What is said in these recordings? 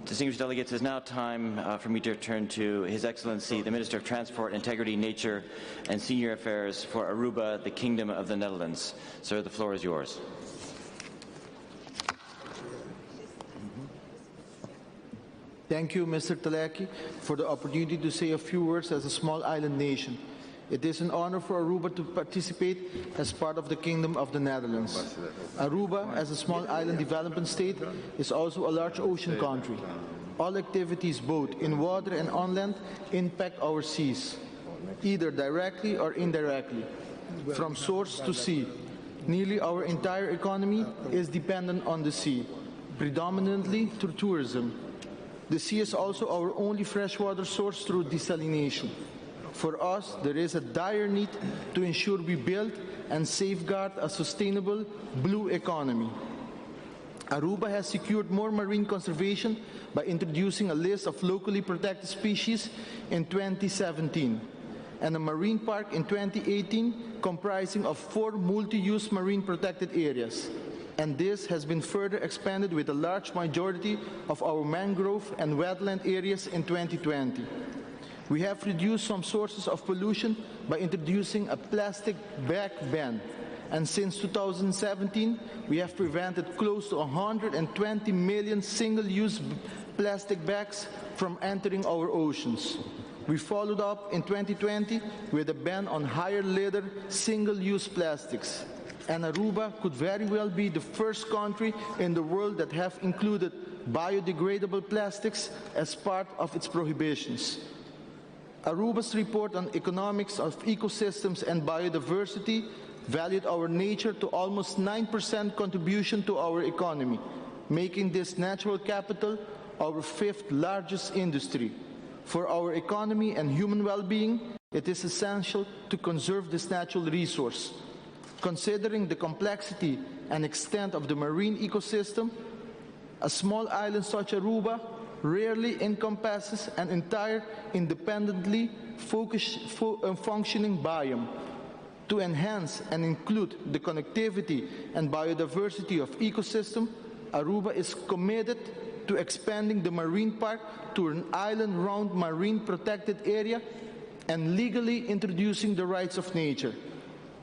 Distinguished delegates, it is now time for me to turn to His Excellency, the Minister of Transport, Integrity, Nature and Senior Affairs for Aruba, the Kingdom of the Netherlands. Sir, the floor is yours. Thank you, Mr. Teleki, for the opportunity to say a few words as a small island nation. It is an honor for Aruba to participate as part of the Kingdom of the Netherlands. Aruba, as a small island development state, is also a large ocean country. All activities, both in water and on land, impact our seas, either directly or indirectly, from source to sea. Nearly our entire economy is dependent on the sea, predominantly through tourism. The sea is also our only freshwater source through desalination. For us, there is a dire need to ensure we build and safeguard a sustainable blue economy. Aruba has secured more marine conservation by introducing a list of locally protected species in 2017 and a marine park in 2018 comprising of 4 multi-use marine protected areas. And this has been further expanded with a large majority of our mangrove and wetland areas in 2020. We have reduced some sources of pollution by introducing a plastic bag ban. And since 2017, we have prevented close to 120 million single-use plastic bags from entering our oceans. We followed up in 2020 with a ban on higher litter single-use plastics. And Aruba could very well be the first country in the world that have included biodegradable plastics as part of its prohibitions. Aruba's report on economics of ecosystems and biodiversity valued our nature to almost 9% contribution to our economy, making this natural capital our 5th largest industry. For our economy and human well-being, it is essential to conserve this natural resource. Considering the complexity and extent of the marine ecosystem, a small island such as Aruba rarely encompasses an entire independently functioning biome. To enhance and include the connectivity and biodiversity of ecosystem, Aruba is committed to expanding the marine park to an island-round marine protected area and legally introducing the rights of nature.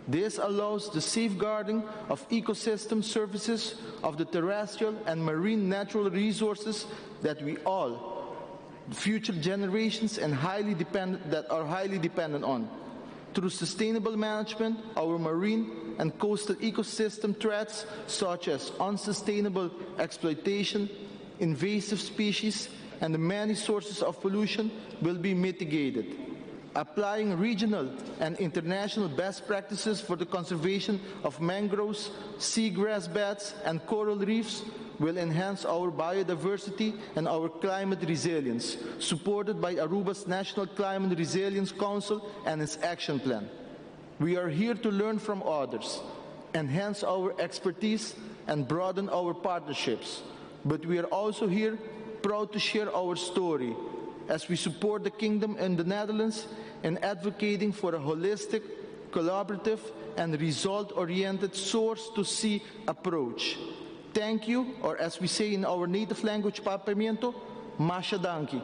This allows the safeguarding of ecosystem services of the terrestrial and marine natural resources that we all, future generations, and are highly dependent on. Through sustainable management, our marine and coastal ecosystem threats such as unsustainable exploitation, invasive species, and the many sources of pollution will be mitigated. Applying regional and international best practices for the conservation of mangroves, seagrass beds, and coral reefs will enhance our biodiversity and our climate resilience, supported by Aruba's National Climate Resilience Council and its action plan. We are here to learn from others, enhance our expertise, and broaden our partnerships. But we are also here proud to share our story as we support the Kingdom and the Netherlands in advocating for a holistic, collaborative, and result-oriented source-to-sea approach. Thank you, or as we say in our native language, Papamiento, Masha Danki.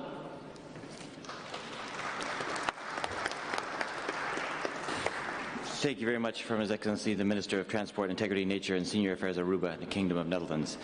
Thank you very much from His Excellency, the Minister of Transport, Integrity, Nature and Senior Affairs, Aruba, the Kingdom of Netherlands.